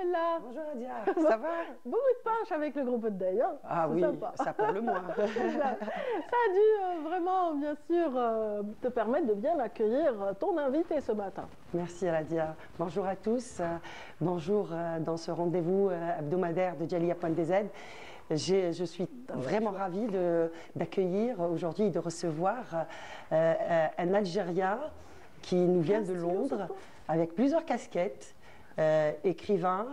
Lella. Bonjour Nadia, ça va? Beaucoup de punch avec le groupe de Day, hein. Ah C'est oui, sympa. ça pour le moins. Ça a dû vraiment, bien sûr, te permettre de bien accueillir ton invité ce matin. Merci Nadia. Bonjour à tous. Bonjour dans ce rendez-vous hebdomadaire de Djalia.dz. Je suis vraiment ravie d'accueillir aujourd'hui, de recevoir un Algérien qui nous vient de Londres avec plusieurs casquettes. Écrivain,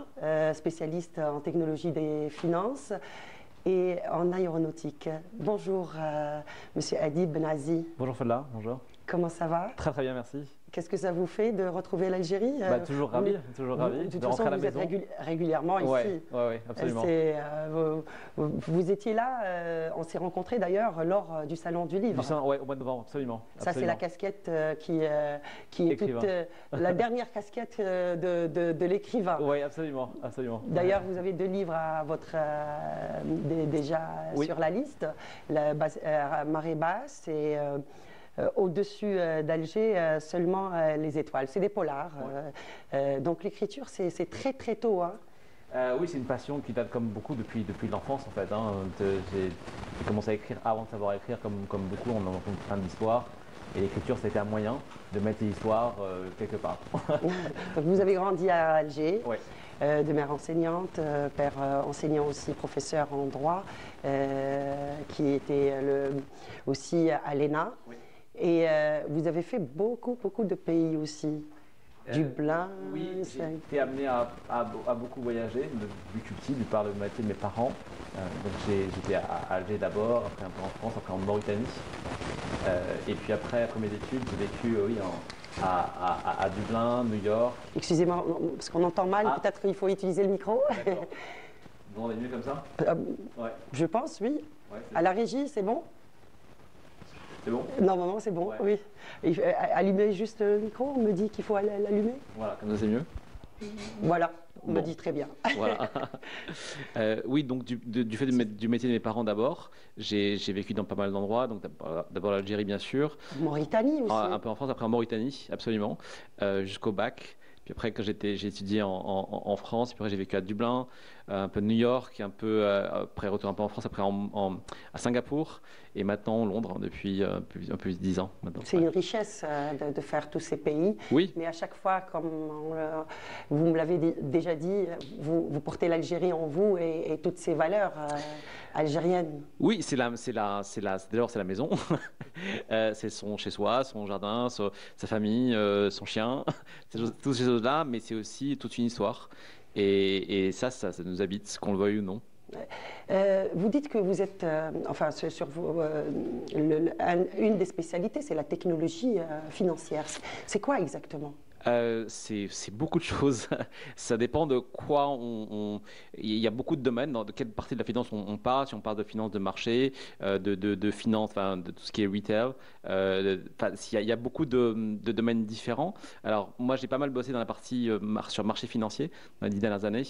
spécialiste en technologie des finances et en aéronautique. Bonjour, Monsieur Adib Benazi. Bonjour Fadla, bonjour. Comment ça va? Très très bien, merci. Qu'est-ce que ça vous fait de retrouver l'Algérie? Toujours ravi, toujours ravi. De toute façon, vous êtes régulièrement ici. Oui, absolument. Vous étiez là, on s'est rencontrés d'ailleurs lors du Salon du Livre. Oui, au mois de novembre, absolument. Ça, c'est la casquette qui est toute, la dernière casquette de l'écrivain. Oui, absolument, absolument. D'ailleurs, vous avez 2 livres à votre, déjà sur la liste, Marée basse et au-dessus d'Alger, seulement les étoiles. C'est des polars. Donc l'écriture, c'est très très tôt. Hein. Oui, c'est une passion qui date comme beaucoup depuis l'enfance en fait. Hein. J'ai commencé à écrire avant de savoir écrire, comme beaucoup, on en raconte plein d'histoires. Et l'écriture, c'était un moyen de mettre les histoires quelque part. Donc vous avez grandi à Alger, ouais. De mère enseignante, père enseignant aussi, professeur en droit, qui était aussi à l'ENA. Oui. Et vous avez fait beaucoup de pays aussi. Dublin. Oui, j'ai été amené à beaucoup voyager, depuis que je suis petit, du par le métier de mes parents. Donc j'étais à Alger d'abord, après un peu en France, après en Mauritanie. Et puis après mes études, j'ai vécu à Dublin, New York. Excusez-moi, parce qu'on entend mal, peut-être qu'il faut utiliser le micro. Bon, on est mieux comme ça? Ouais. Je pense, oui. Ouais, à la régie, c'est bon? C'est bon? Normalement, c'est bon, ouais. Oui. Allumez juste le micro, on me dit qu'il faut l'allumer. Voilà, comme ça c'est mieux. Voilà, on me dit très bien. Voilà. Oui, donc du fait du métier de mes parents d'abord, j'ai vécu dans pas mal d'endroits, donc d'abord l'Algérie bien sûr. Mauritanie aussi. Un peu en France, après en Mauritanie, absolument, jusqu'au bac. Puis après, quand j'ai étudié en France, puis après j'ai vécu à Dublin, un peu de New York, un peu, après retour un peu en France, après à Singapour, et maintenant Londres depuis un peu plus de 10 ans. C'est une richesse de faire tous ces pays. Oui. Mais à chaque fois, comme vous me l'avez déjà dit, vous portez l'Algérie en vous et toutes ces valeurs algériennes. Oui, d'abord c'est la maison, c'est son chez soi, son jardin, sa famille, son chien, toutes ces choses-là, mais c'est aussi toute une histoire. Et ça nous habite, qu'on le veuille ou non. Vous dites que vous êtes, enfin, sur vous, une des spécialités, c'est la technologie financière. C'est quoi exactement? C'est beaucoup de choses. Ça dépend de quoi il y a beaucoup de domaines. Dans quelle partie de la finance on parle. Si on parle de finance de marché, de finance, enfin, de tout ce qui est retail. Il y a beaucoup de domaines différents. Alors, moi, j'ai pas mal bossé dans la partie sur marché financier dans les 10 dernières années.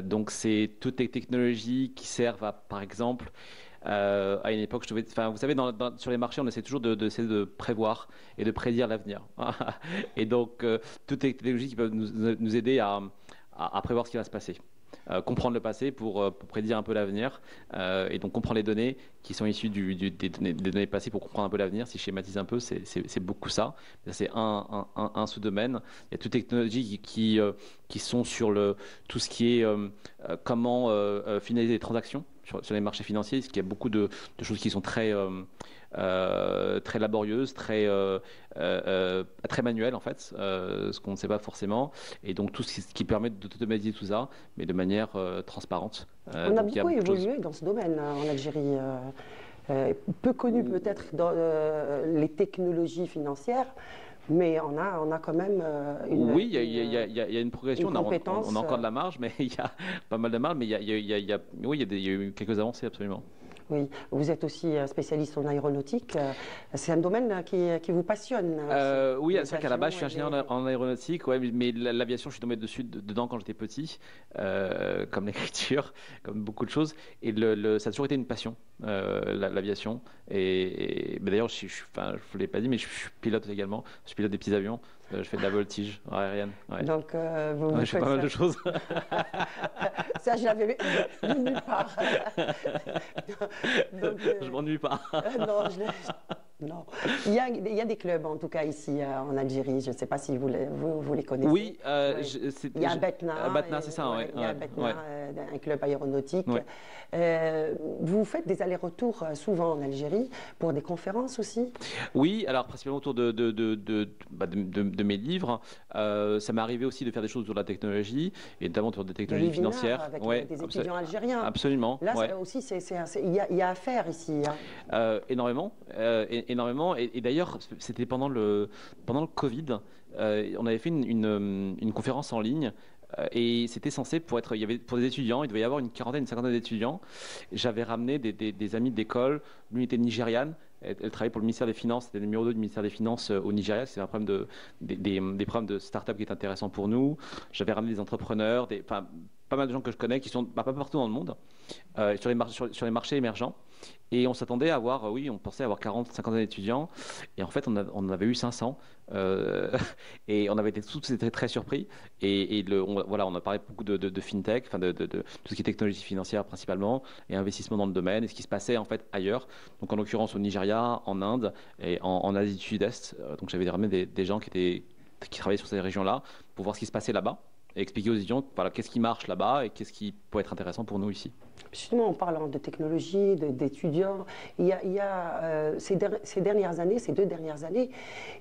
Donc, c'est toutes les technologies qui servent à, par exemple, à une époque, vous savez, sur les marchés, on essaie toujours d'essayer de prévoir et de prédire l'avenir. Et donc, toutes les technologies qui peuvent nous aider à prévoir ce qui va se passer. Comprendre le passé pour prédire un peu l'avenir et donc comprendre les données qui sont issues des données passées pour comprendre un peu l'avenir. Si je schématise un peu, c'est beaucoup ça. C'est un sous-domaine. Il y a toutes les technologies qui sont sur tout ce qui est comment finaliser les transactions sur les marchés financiers, parce qu'il y a beaucoup de choses qui sont très laborieuses, très manuelles en fait, ce qu'on ne sait pas forcément, et donc tout ce qui permet d'automatiser tout ça, mais de manière transparente. On a beaucoup évolué dans ce domaine en Algérie, peu connu peut-être dans les technologies financières. Mais on a quand même oui, il y a une progression. On a encore de la marge, mais il y a pas mal de marge. Mais il y a eu quelques avancées, absolument. Oui, vous êtes aussi spécialiste en aéronautique. C'est un domaine qui vous passionne. Oui, c'est vrai qu'à la base, je suis ingénieur en aéronautique, ouais, mais l'aviation, je suis tombé dedans quand j'étais petit, comme l'écriture, comme beaucoup de choses. Et ça a toujours été une passion. l'aviation. Mais d'ailleurs, enfin, je vous l'ai pas dit, mais je suis pilote également. Je pilote des petits avions. Je fais de la voltige aérienne. Ouais. Donc, Je fais pas mal de choses. Ça, je l'avais vu nulle part. Donc, Je m'ennuie pas. non, non. Il y a des clubs, en tout cas, ici en Algérie. Je ne sais pas si vous les connaissez. Oui, il y a Betna. Betna, c'est ça, oui. Il y a Betna, un club aéronautique. Vous faites des allers-retours souvent en Algérie pour des conférences aussi? Oui, alors principalement autour de mes livres. Ça m'est arrivé aussi de faire des choses autour de la technologie, et notamment autour des technologies financières. Avec des étudiants algériens. Absolument. Là aussi, il y a à faire ici. Hein. Énormément. Et d'ailleurs, c'était pendant le Covid. On avait fait une conférence en ligne. Et c'était censé pour des étudiants, il devait y avoir une quarantaine, une cinquantaine d'étudiants. J'avais ramené des amis d'école. L'une était nigériane. Elle travaillait pour le ministère des Finances. C'était le numéro 2 du ministère des Finances au Nigeria. C'est un problème des problèmes de start-up qui est intéressant pour nous. J'avais ramené des entrepreneurs, pas mal de gens que je connais qui sont pas partout dans le monde, sur les marchés émergents. Et on s'attendait à avoir, on pensait avoir 40, 50 d'étudiants. Et en fait, on en avait eu 500. Et on avait été tous très surpris. Et on a parlé beaucoup de fintech, enfin de tout ce qui est technologie financière principalement, et investissement dans le domaine, et ce qui se passait en fait ailleurs. Donc en l'occurrence au Nigeria, en Inde et en Asie du Sud-Est. Donc j'avais ramené des gens qui travaillaient sur ces régions-là pour voir ce qui se passait là-bas et expliquer aux étudiants qu'est-ce qui marche là-bas et qu'est-ce qui pourrait être intéressant pour nous ici. Justement, en parlant de technologie, d'étudiants, il y a ces 2 dernières années,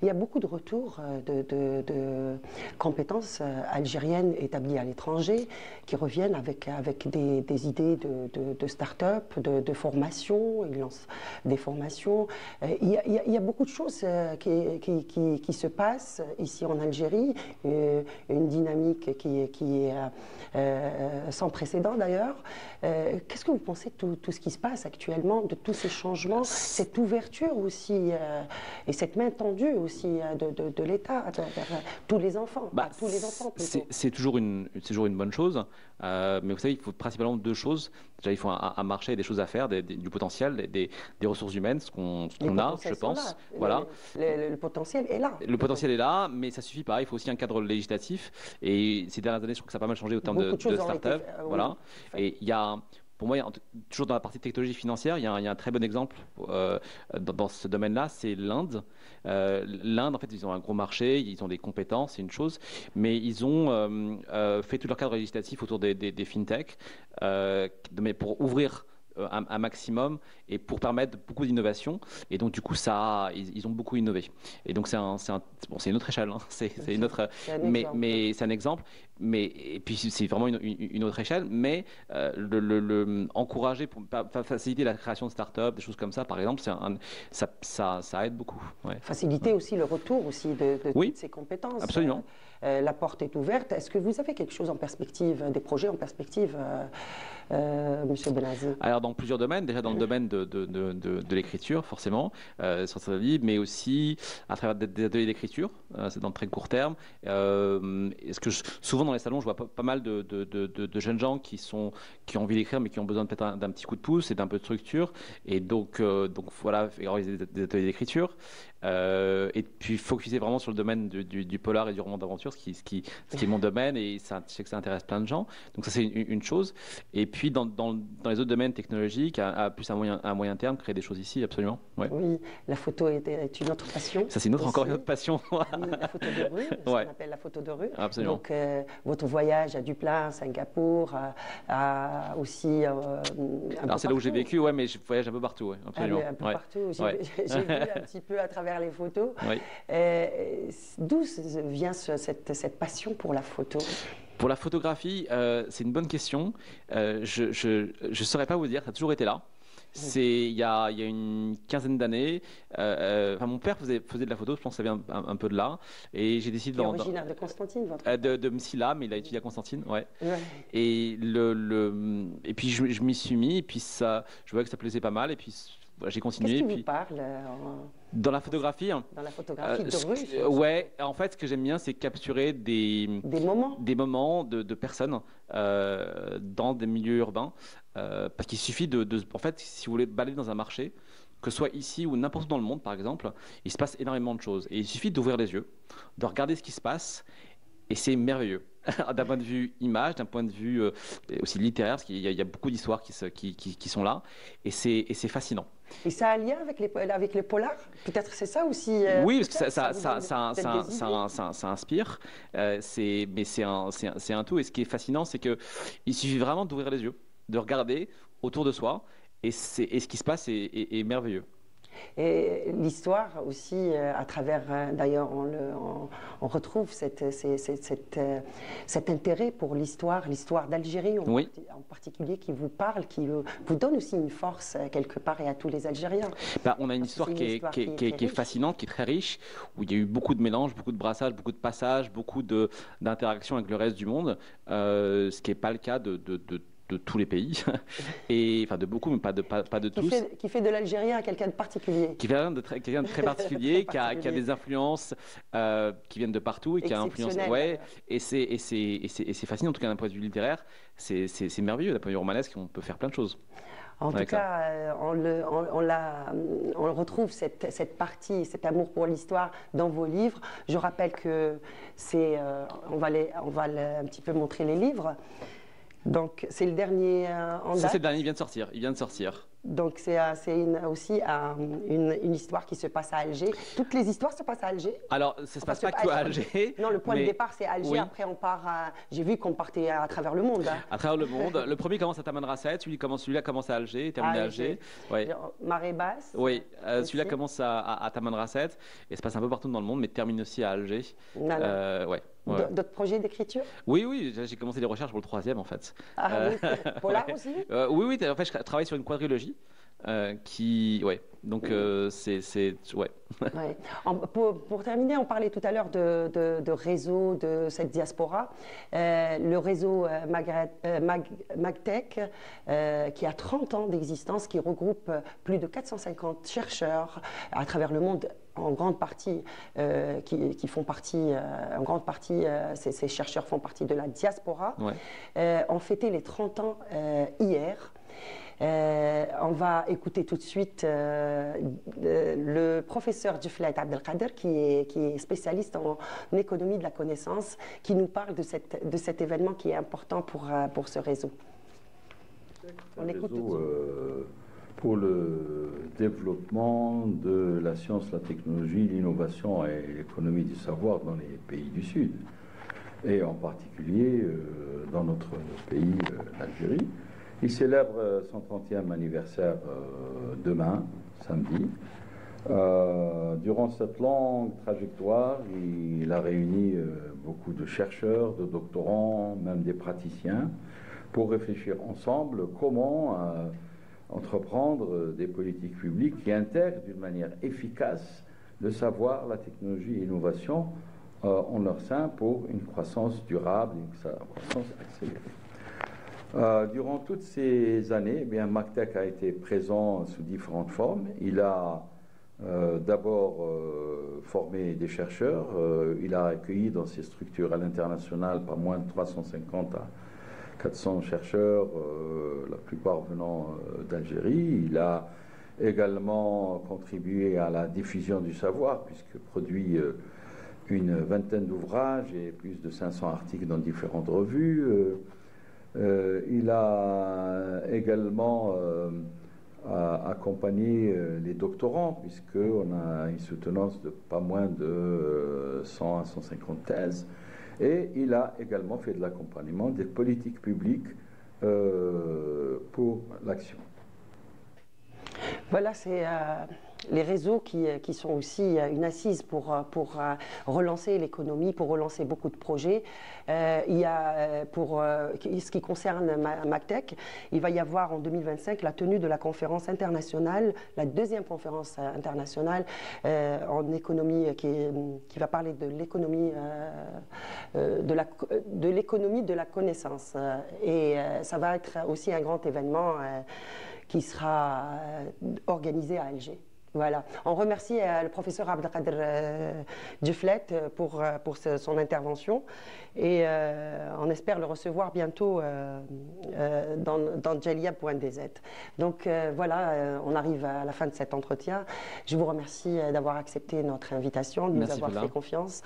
il y a beaucoup de retours de compétences algériennes établies à l'étranger qui reviennent avec des idées de start-up, de formation. Ils lancent des formations. Il y a beaucoup de choses qui se passent ici en Algérie, une dynamique qui est sans précédent d'ailleurs. Qu'est-ce que vous pensez de tout ce qui se passe actuellement, de tous ces changements, cette ouverture aussi et cette main tendue aussi de l'État vers tous les enfants, tous les enfants plutôt. C'est toujours une bonne chose, mais vous savez, il faut principalement 2 choses. Déjà, il faut un marché et des choses à faire, du potentiel, des ressources humaines, ce qu'on a, je pense. Voilà. Le potentiel est là. Le potentiel est là, mais ça suffit pas. Il faut aussi un cadre législatif. Et ces dernières années, je trouve que ça a pas mal changé au terme de start-up. Voilà. Et il y a, pour moi, toujours dans la partie technologie financière, il y a un très bon exemple dans ce domaine-là, c'est l'Inde. L'Inde, en fait, ils ont un gros marché, ils ont des compétences, c'est une chose, mais ils ont fait tout leur cadre législatif autour des fintech, mais pour ouvrir un maximum et pour permettre beaucoup d'innovation. Et donc, du coup, ils ont beaucoup innové. Et donc, c'est une autre échelle. Hein. Mais c'est un exemple. Et puis, c'est vraiment une autre échelle. Mais encourager, pour faciliter la création de start-up, des choses comme ça, par exemple, ça aide beaucoup. Ouais. Faciliter aussi le retour aussi de toutes ces compétences. Absolument. La porte est ouverte. Est-ce que vous avez quelque chose en perspective, des projets en perspective, Monsieur Benazi? Alors, dans plusieurs domaines. Déjà, dans le domaine de l'écriture, forcément, sur ce livre, mais aussi à travers des ateliers d'écriture. C'est dans le très court terme. Souvent, dans les salons, je vois pas mal de jeunes gens qui ont envie d'écrire, mais qui ont besoin peut-être d'un petit coup de pouce et d'un peu de structure. Et donc voilà, organiser des ateliers d'écriture. Et puis focaliser vraiment sur le domaine du polar et du roman d'aventure, ce qui est mon domaine, et je sais que ça intéresse plein de gens. Donc ça, c'est une chose. Et puis dans les autres domaines technologiques, à plus à moyen terme, créer des choses ici, absolument. Ouais. Oui, la photo est une autre passion. Ça, c'est encore une autre passion. La photo de rue, ce qu'on appelle la photo de rue. Absolument. Donc votre voyage à Dublin, Singapour, aussi alors c'est là où j'ai vécu, mais je voyage un peu partout, absolument. Un peu partout. J'ai vu un petit peu à travers les photos. Oui. D'où vient cette passion pour la photo? Pour la photographie, c'est une bonne question. Je ne saurais pas vous dire, ça a toujours été là. Il y a une quinzaine d'années, mon père faisait de la photo, je pense que ça vient un peu de là, et j'ai décidé originaire de Constantine, votre père? De Msila, mais il a étudié à Constantine, ouais. Et et puis je m'y suis mis, et puis je voyais que ça plaisait pas mal, et puis voilà, j'ai continué. Qu'est-ce qui vous parle Dans la photographie, Dans la photographie de rue ouais, en fait, ce que j'aime bien, c'est capturer des moments de personnes dans des milieux urbains. Parce qu'il suffit en fait, si vous voulez balader dans un marché, que ce soit ici ou n'importe où dans le monde, par exemple, il se passe énormément de choses. Et il suffit d'ouvrir les yeux, de regarder ce qui se passe, et c'est merveilleux. D'un point de vue image, d'un point de vue aussi littéraire, parce qu'il y a beaucoup d'histoires qui sont là, et c'est fascinant. Et ça a un lien avec les polars? Peut-être c'est ça aussi. Oui, parce que ça inspire, mais c'est un tout. Et ce qui est fascinant, c'est qu'il suffit vraiment d'ouvrir les yeux, de regarder autour de soi, et ce qui se passe est merveilleux. Et l'histoire aussi, à travers, d'ailleurs, on retrouve cet intérêt pour l'histoire d'Algérie Oui. en particulier, qui vous parle, qui vous donne aussi une force quelque part et à tous les Algériens. On a une histoire qui est fascinante, qui est très riche, où il y a eu beaucoup de mélanges, beaucoup de brassages, beaucoup de passages, beaucoup d'interactions avec le reste du monde, ce qui n'est pas le cas de tous les pays, et enfin de beaucoup, mais pas de tous. Qui fait de l'Algérien quelqu'un de particulier. Qui fait quelqu'un de très particulier, qui a des influences qui viennent de partout et qui a influence. Ouais, et c'est fascinant, en tout cas d'un point de vue littéraire, c'est merveilleux, d'un point de vue romanesque, on peut faire plein de choses. En tout cas, on retrouve cette partie, cet amour pour l'histoire dans vos livres. Je rappelle que on va un petit peu montrer les livres. Donc, c'est le dernier en date. Ça, c'est le dernier, il vient de sortir. Donc, c'est aussi une histoire qui se passe à Alger. Toutes les histoires se passent à Alger? Alors, ça ne se passe pas que à Alger. Non, le point de départ, c'est Alger. Oui. Après, on part j'ai vu qu'on partait à travers le monde. Hein. À travers le monde. Le premier commence à Tamanrasset, celui-là commence à Alger, terminé à Alger. Ouais. Marée basse. Oui, celui-là commence à Tamanrasset et se passe un peu partout dans le monde, mais termine aussi à Alger. Ouais. D'autres projets d'écriture? Oui, j'ai commencé les recherches pour le 3e en fait. Ah oui, polar aussi? Oui, en fait je travaille sur une quadrilogie donc ouais. Pour terminer, on parlait tout à l'heure de réseau, de cette diaspora. Le réseau MagTech, qui a 30 ans d'existence, qui regroupe plus de 450 chercheurs à travers le monde, en grande partie, qui font partie, en grande partie, ces chercheurs font partie de la diaspora, ont fêté les 30 ans hier. On va écouter tout de suite le professeur Djiflat Abdelkader, qui est spécialiste en économie de la connaissance, qui nous parle de cet événement qui est important pour ce réseau. On écoute tout de suite. Pour le développement de la science, la technologie, l'innovation et l'économie du savoir dans les pays du Sud, et en particulier dans notre pays, l'Algérie. Il célèbre son 30e anniversaire demain, samedi. Durant cette longue trajectoire, il a réuni beaucoup de chercheurs, de doctorants, même des praticiens, pour réfléchir ensemble comment entreprendre des politiques publiques qui intègrent d'une manière efficace le savoir, la technologie et l'innovation en leur sein pour une croissance durable, une croissance accélérée. Durant toutes ces années, MagTech a été présent sous différentes formes. Il a d'abord formé des chercheurs. Il a accueilli dans ses structures à l'international pas moins de 350 à 400 chercheurs, la plupart venant d'Algérie. Il a également contribué à la diffusion du savoir, puisque produit une vingtaine d'ouvrages et plus de 500 articles dans différentes revues. Il a également accompagné les doctorants, puisqu'on a une soutenance de pas moins de 100 à 150 thèses. Et il a également fait de l'accompagnement des politiques publiques pour l'action. Voilà, c'est les réseaux qui sont aussi une assise pour relancer l'économie, pour relancer beaucoup de projets. Il y a, pour ce qui concerne MagTech, il va y avoir en 2025 la tenue de la conférence internationale, la deuxième conférence internationale en économie qui va parler de l'économie de l'économie de la connaissance. Et ça va être aussi un grand événement qui sera organisé à Alger. Voilà. On remercie le professeur Abdelkader Duflet pour son intervention et on espère le recevoir bientôt dans Jalia.dz. Donc voilà, on arrive à la fin de cet entretien. Je vous remercie d'avoir accepté notre invitation, de nous avoir fait confiance.